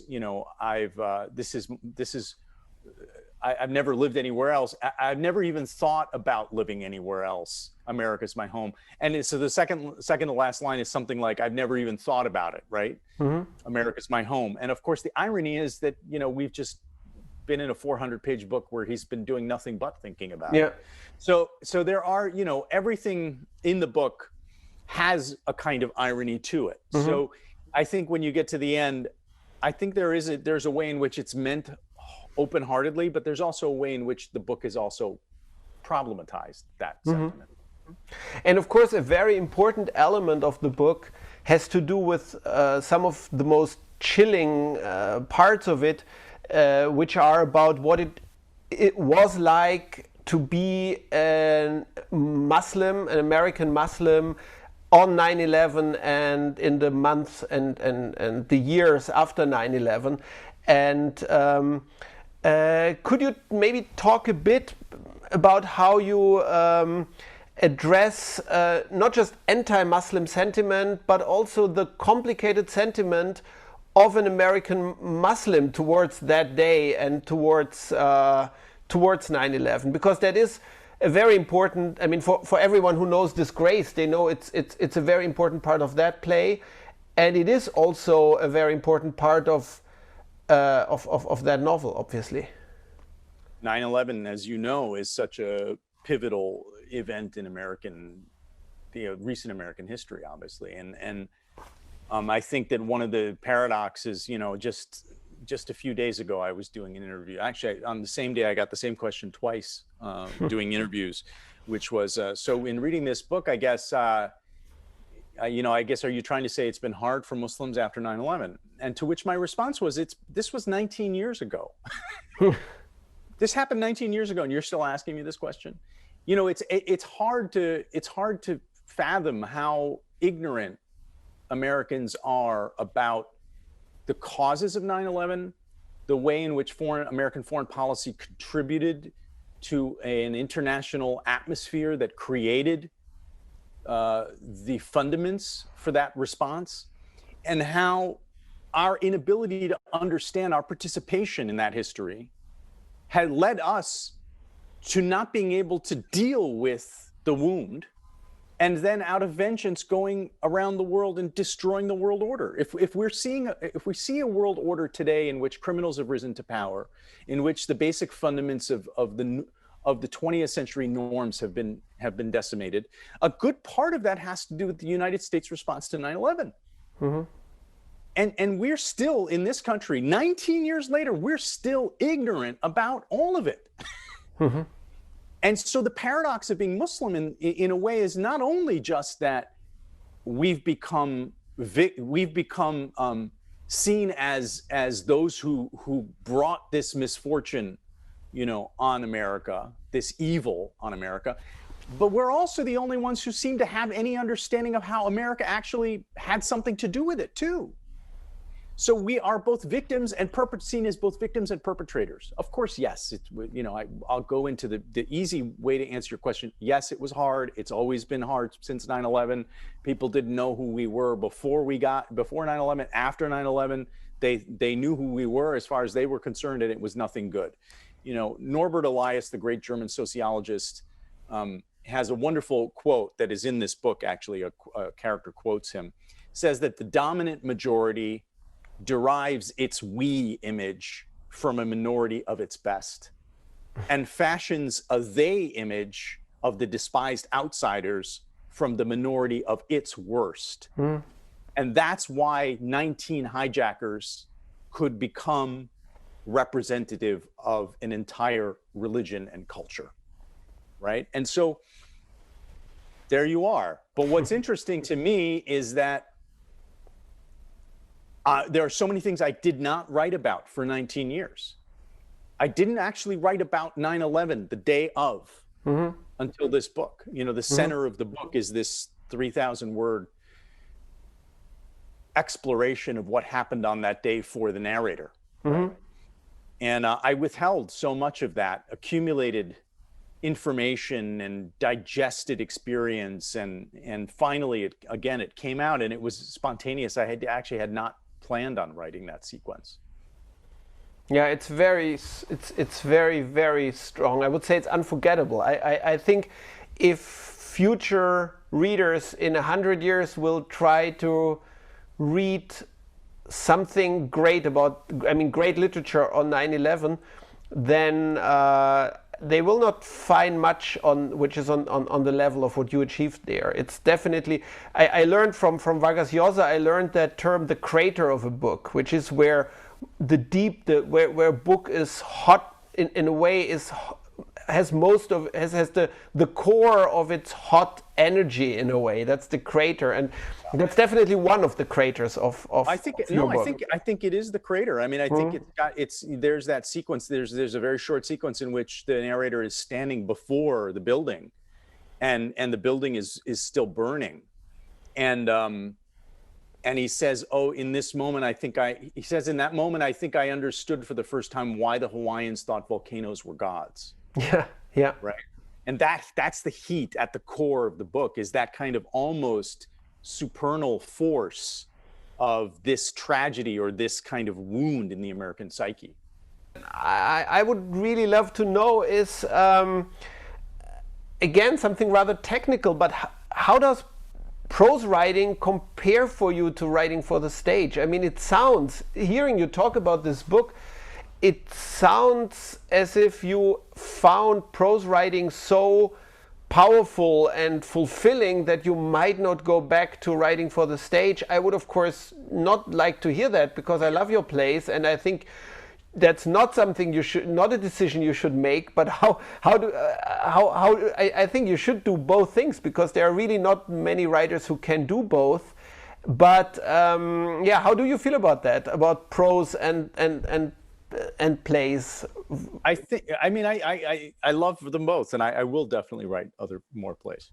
I've never lived anywhere else. I've never even thought about living anywhere else. America's my home. And so the second to last line is something like, I've never even thought about it, right? America's my home. And of course, the irony is that, we've just been in a 400-page book where he's been doing nothing but thinking about it. So there are, everything in the book has a kind of irony to it. So I think when you get to the end, I think there's a way in which it's meant open-heartedly, but there's also a way in which the book is also problematized that sentiment. And of course, a very important element of the book has to do with some of the most chilling parts of it, which are about what it was like to be a Muslim, an American Muslim, on 9/11 and in the months and the years after 9/11. And could you maybe talk a bit about how you address not just anti-Muslim sentiment, but also the complicated sentiment of an American Muslim towards that day and towards 9/11? Because that is a very important, I mean, for everyone who knows Disgrace, they know it's a very important part of that play, and it is also a very important part of that novel, obviously. 9/11, as you know, is such a pivotal event in recent American history, obviously, and I think that one of the paradoxes, just a few days ago, I was doing an interview. Actually, on the same day, I got the same question twice doing interviews, which was, so in reading this book, I guess, are you trying to say it's been hard for Muslims after 9/11? And to which my response was, this was 19 years ago. This happened 19 years ago, and you're still asking me this question? It's hard to fathom how ignorant Americans are about the causes of 9/11, the way in which American foreign policy contributed to an international atmosphere that created the fundaments for that response, and how our inability to understand our participation in that history had led us to not being able to deal with the wound, and then out of vengeance going around the world and destroying the world order. If we see a world order today in which criminals have risen to power, in which the basic fundaments of the 20th century norms have been decimated, a good part of that has to do with the United States response to 9/11. Mm-hmm. And we're still, in this country, 19 years later, we're still ignorant about all of it. Mm-hmm. And so the paradox of being Muslim in a way is not only just that we've become seen as those who brought this misfortune, on America, this evil on America, but we're also the only ones who seem to have any understanding of how America actually had something to do with it too. So we are both victims and seen as both victims and perpetrators. Of course, yes. I'll go into the easy way to answer your question. Yes, it was hard. It's always been hard since 9/11. People didn't know who we were before 9/11. After 9/11, they knew who we were as far as they were concerned, and it was nothing good. Norbert Elias, the great German sociologist, has a wonderful quote that is in this book. Actually, a character quotes him, says that the dominant majority derives its we image from a minority of its best and fashions a they image of the despised outsiders from the minority of its worst. Mm. And that's why 19 hijackers could become representative of an entire religion and culture, right? And so there you are. But what's interesting to me is that there are so many things I did not write about for 19 years. I didn't actually write about 9/11 the day of, mm-hmm. until this book. The center mm-hmm. of the book is this 3,000 word exploration of what happened on that day for the narrator. Mm-hmm. Right? And I withheld so much of that accumulated information and digested experience. And finally, it came out, and it was spontaneous. I had not planned on writing that sequence. Yeah, it's very, very strong. I would say it's unforgettable. I think if future readers in 100 years will try to read something great great literature on 9/11, then they will not find much which is on the level of what you achieved there. It's definitely, I learned from Vargas Llosa, I learned that term, the crater of a book, which is where where a book is hot in a way has the core of its hot energy in a way. That's the crater, and that's definitely one of the craters of I think it is the crater. I mean, I think there's that sequence. There's a very short sequence in which the narrator is standing before the building, and the building is still burning, and he says, in that moment I think I understood for the first time why the Hawaiians thought volcanoes were gods. Yeah. Right. And that's the heat at the core of the book, is that kind of almost supernal force of this tragedy or this kind of wound in the American psyche. I would really love to know is, again, something rather technical, but how does prose writing compare for you to writing for the stage? I mean, hearing you talk about this book, it sounds as if you found prose writing so powerful and fulfilling that you might not go back to writing for the stage. I would, of course, not like to hear that, because I love your plays, and I think that's not something not a decision you should make. But I think you should do both things, because there are really not many writers who can do both. But how do you feel about that? About prose and plays? I love them both, and I will definitely write more plays.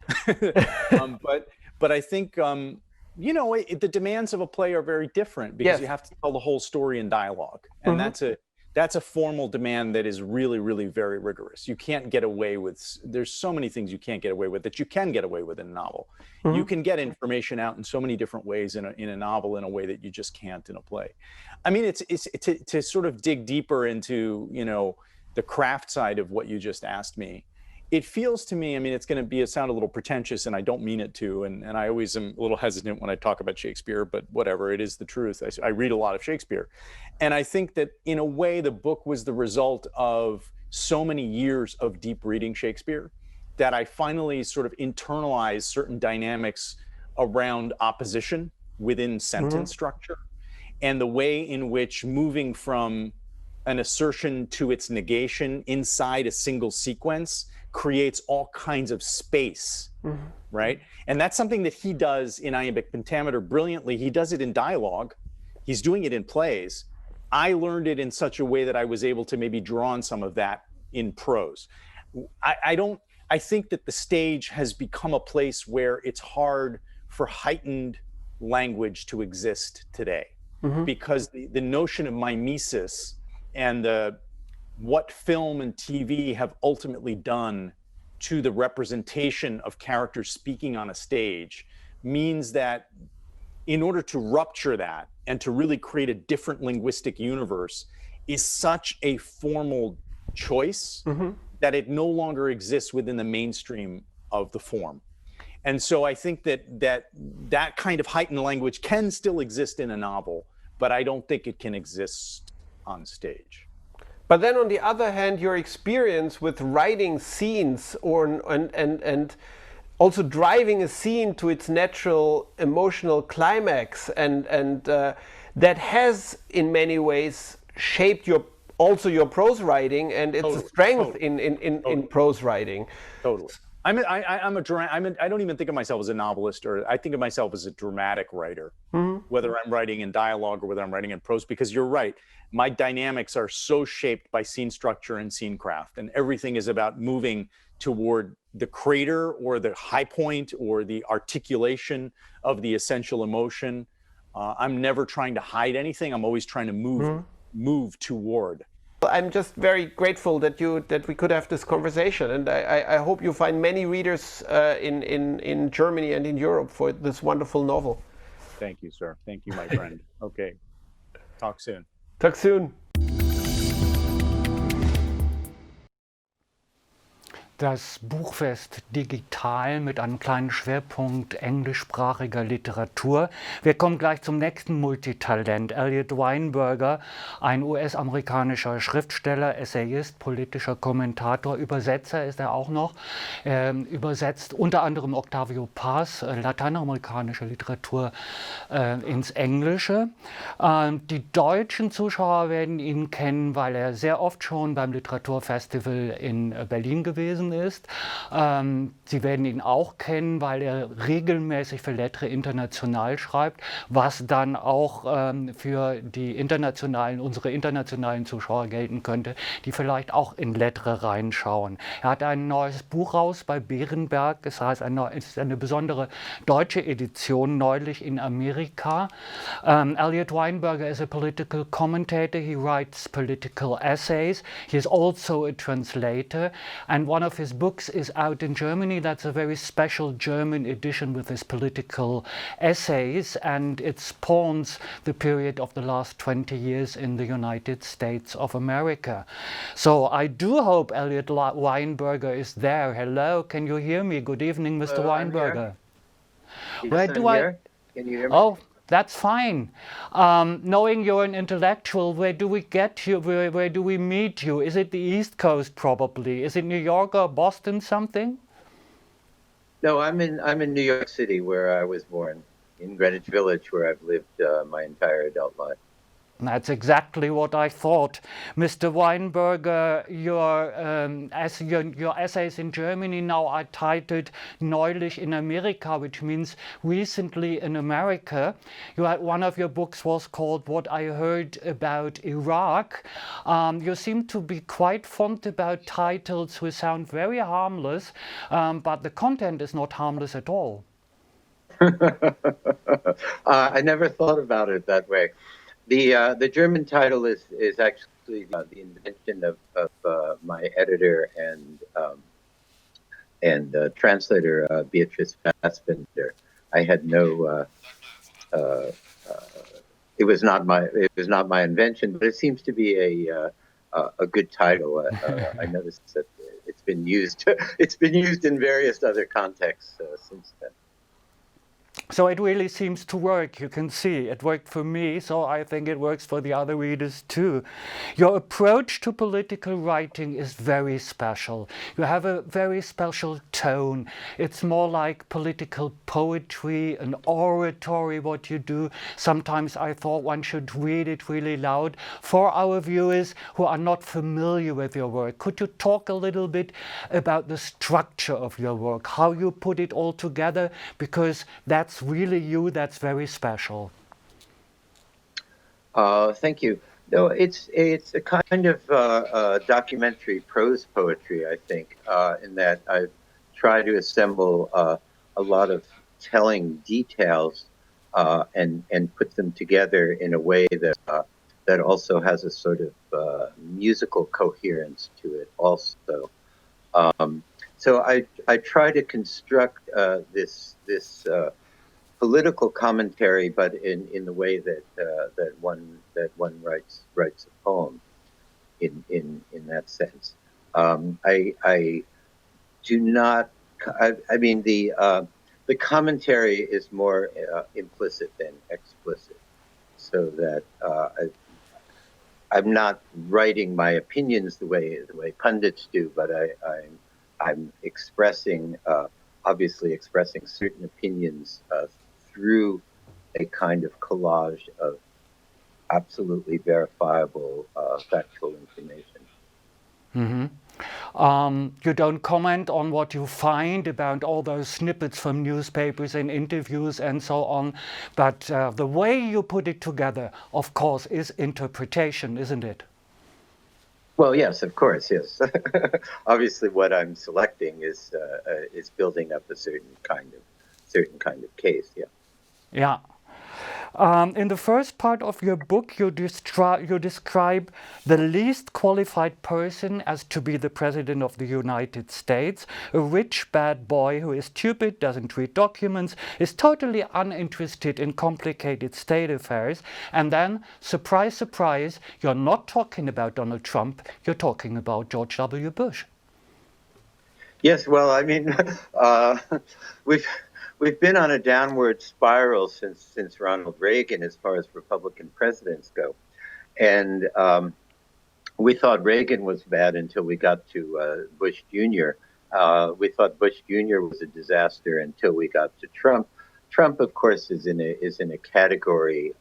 But I think the demands of a play are very different, because you have to tell the whole story in dialogue, and that's a formal demand that is really, really very rigorous. You can't get away with. There's so many things you can't get away with that you can get away with in a novel. Mm-hmm. You can get information out in so many different ways in a novel in a way that you just can't in a play. I mean, it's to sort of dig deeper into the craft side of what you just asked me, it feels to me, I mean, it's going to sound a little pretentious, and I don't mean it to, and I always am a little hesitant when I talk about Shakespeare, but whatever, it is the truth. I read a lot of Shakespeare. And I think that in a way, the book was the result of so many years of deep reading Shakespeare that I finally sort of internalized certain dynamics around opposition within sentence structure, and the way in which moving from an assertion to its negation inside a single sequence creates all kinds of space, right? And that's something that he does in Iambic Pentameter brilliantly. He does it in dialogue. He's doing it in plays. I learned it in such a way that I was able to maybe draw on some of that in prose. I think that the stage has become a place where it's hard for heightened language to exist today, because the notion of mimesis and what film and TV have ultimately done to the representation of characters speaking on a stage means that in order to rupture that and to really create a different linguistic universe is such a formal choice that it no longer exists within the mainstream of the form. And so I think that kind of heightened language can still exist in a novel, but I don't think it can exist on stage. But then on the other hand, your experience with writing scenes and also driving a scene to its natural emotional climax, and that has in many ways shaped your prose writing, and it's a strength in prose writing. Totally. I don't even think of myself as a novelist, or I think of myself as a dramatic writer, whether I'm writing in dialogue or whether I'm writing in prose, because you're right. My dynamics are so shaped by scene structure and scene craft, and everything is about moving toward the crater or the high point or the articulation of the essential emotion. I'm never trying to hide anything. I'm always trying to move toward. I'm just very grateful that we could have this conversation, and I hope you find many readers in Germany and in Europe for this wonderful novel. Thank you, sir. Thank you, my friend. Okay. Talk soon. Talk soon. Das Buchfest digital mit einem kleinen Schwerpunkt englischsprachiger Literatur. Wir kommen gleich zum nächsten Multitalent. ELIOT WEINBERGER, ein US-amerikanischer Schriftsteller, Essayist, politischer Kommentator, Übersetzer ist er auch noch. Übersetzt unter anderem Octavio Paz, lateinamerikanische Literatur ins Englische. Die deutschen Zuschauer werden ihn kennen, weil er sehr oft schon beim Literaturfestival in Berlin gewesen ist. Sie werden ihn auch kennen, weil er regelmäßig für Lettre International schreibt, was dann auch für die unsere internationalen Zuschauer gelten könnte, die vielleicht auch in Lettre reinschauen. Er hat ein neues Buch raus bei Berenberg, es heißt, es ist eine besondere deutsche Edition, neulich in Amerika. ELIOT WEINBERGER is a political commentator. He writes political essays. He is also a translator, and one of his books is out in Germany. That's a very special German edition with his political essays, and it spawns the period of the last 20 years in the United States of America. So I do hope ELIOT WEINBERGER is there. Hello, can you hear me? Good evening, Mr. WEINBERGER. Where do I? Can you hear me? Oh, that's fine. Knowing you're an intellectual, where do we get you? Where do we meet you? Is it the East Coast probably? Is it New York or Boston something? No, I'm in New York City, where I was born, in Greenwich Village, where I've lived my entire adult life. That's exactly what I thought. Mr. WEINBERGER, your essays in Germany now are titled Neulich in Amerika, which means recently in America. One of your books was called What I Heard About Iraq. You seem to be quite fond about titles who sound very harmless, but the content is not harmless at all. I never thought about it that way. The German title is actually the invention of my editor and translator Beatrice Fassbinder. I had no. It was not my invention, but it seems to be a good title. I noticed that it's been used. It's been used in various other contexts since then. So it really seems to work. You can see it worked for me, so I think it works for the other readers too. Your approach to political writing is very special. You have a very special tone. It's more like political poetry, an oratory, what you do. Sometimes I thought one should read it really loud. For our viewers who are not familiar with your work, could you talk a little bit about the structure of your work, how you put it all together? Because that's really you, that's very special. Thank you. No, it's a kind of documentary prose poetry, I think, in that I've tried to assemble a lot of telling details and put them together in a way that that also has a sort of musical coherence to it. Also, so I try to construct this political commentary, but in the way that that one writes a poem, in that sense. I do not. I mean the commentary is more implicit than explicit, so that I'm not writing my opinions the way pundits do, but I'm expressing obviously expressing certain opinions through a kind of collage of absolutely verifiable factual information. You don't comment on what you find about all those snippets from newspapers and interviews and so on, but the way you put it together, of course, is interpretation, isn't it? Well, yes, of course, yes. Obviously, what I'm selecting is building up a certain kind of case. Yeah. Yeah. In the first part of your book, you describe the least qualified person as to be the President of the United States, a rich bad boy who is stupid, doesn't read documents, is totally uninterested in complicated state affairs, and then, surprise, surprise, you're not talking about Donald Trump, you're talking about George W. Bush. Yes, well, I mean, we've been on a downward spiral since Ronald Reagan as far as Republican presidents go, and we thought Reagan was bad until we got to Bush Jr. We thought Bush Jr. was a disaster until we got to Trump. Trump, of course, is in a category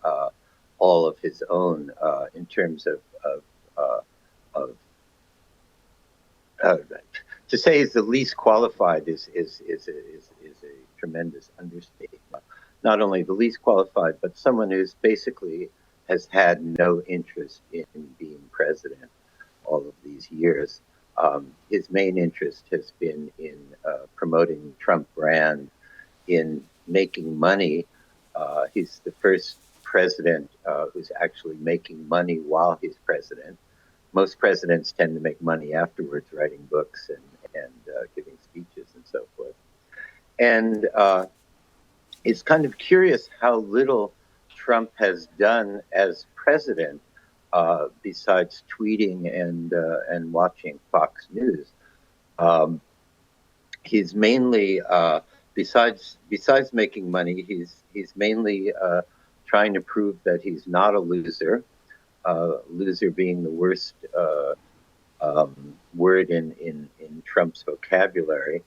all of his own in terms of to say he's the least qualified is a tremendous understatement. Not only the least qualified, but someone who's basically has had no interest in being president all of these years. His main interest has been in promoting the Trump brand, in making money. He's the first president who's actually making money while he's president. Most presidents tend to make money afterwards, writing books and giving speeches and so forth. And it's kind of curious how little Trump has done as president, besides tweeting and watching Fox News. He's mainly, besides making money, he's mainly trying to prove that he's not a loser. Loser being the worst word in Trump's vocabulary.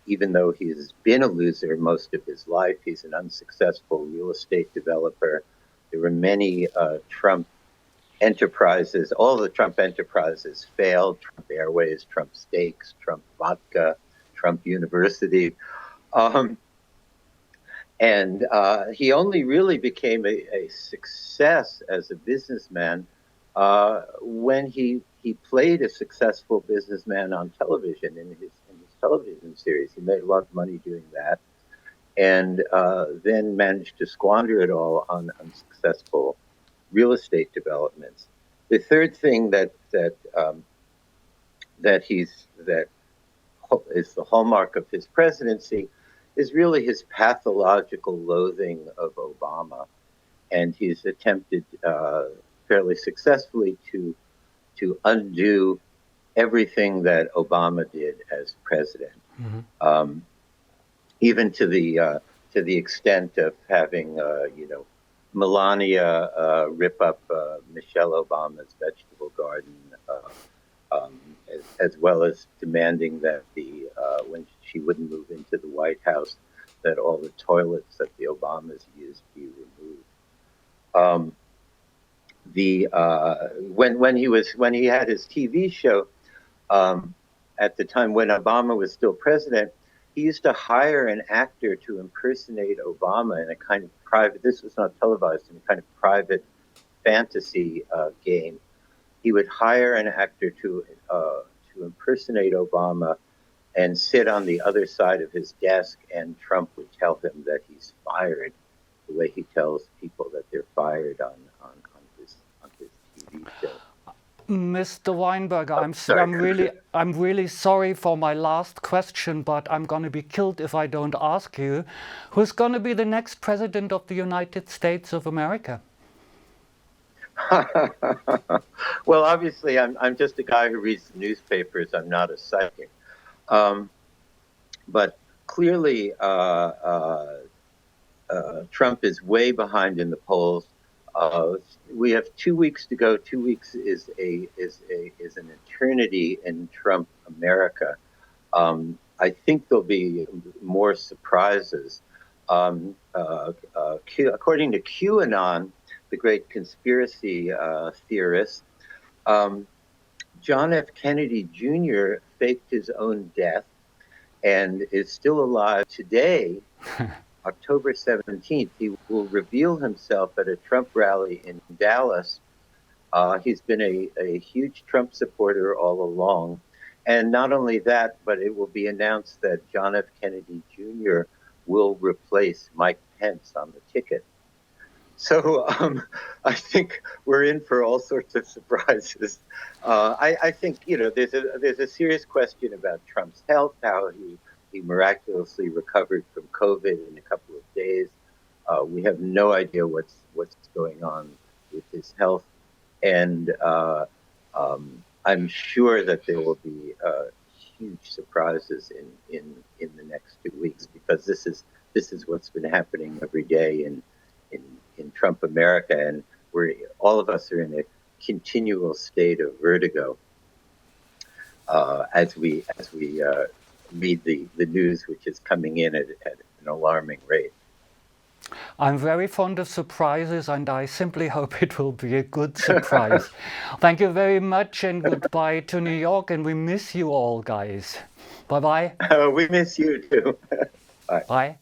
Even though he's been a loser most of his life, he's an unsuccessful real estate developer. There were many Trump enterprises. All the Trump enterprises failed. Trump Airways, Trump Steaks, Trump Vodka, Trump University. And he only really became a success as a businessman when he played a successful businessman on television in his television series. He made a lot of money doing that, and then managed to squander it all on unsuccessful real estate developments. The third thing that is the hallmark of his presidency is really his pathological loathing of Obama, and he's attempted fairly successfully to to undo everything that Obama did as president, even to the extent of having Melania rip up Michelle Obama's vegetable garden, as well as demanding that when she wouldn't move into the White House, that all the toilets that the Obamas used be removed. When he had his TV show, at the time when Obama was still president, he used to hire an actor to impersonate Obama in a kind of private, this was not televised, in a kind of private fantasy game. He would hire an actor to impersonate Obama and sit on the other side of his desk, and Trump would tell him that he's fired, the way he tells people that they're fired on his TV show. Mr. Weinberger, I'm really sorry for my last question, but I'm going to be killed if I don't ask you. Who's going to be the next president of the United States of America? Well, obviously, I'm just a guy who reads the newspapers. I'm not a psychic. But clearly, Trump is way behind in the polls. We have 2 weeks to go. 2 weeks is an eternity in Trump America. I think there'll be more surprises. According to QAnon, the great conspiracy theorist, John F. Kennedy Jr. faked his own death and is still alive today. October 17th, he will reveal himself at a Trump rally in Dallas. He's been a huge Trump supporter all along. And not only that, but it will be announced that John F. Kennedy Jr. will replace Mike Pence on the ticket. So I think we're in for all sorts of surprises. I think, there's a serious question about Trump's health, how he miraculously recovered from COVID in a couple of days. We have no idea what's going on with his health, and I'm sure that there will be huge surprises in the next 2 weeks, because this is what's been happening every day in Trump America, and all of us are in a continual state of vertigo as we read the news, which is coming in at an alarming rate. I'm very fond of surprises, and I simply hope it will be a good surprise. Thank you very much, and goodbye to New York, and we miss you all, guys. Bye-bye. We miss you too. Bye. Bye.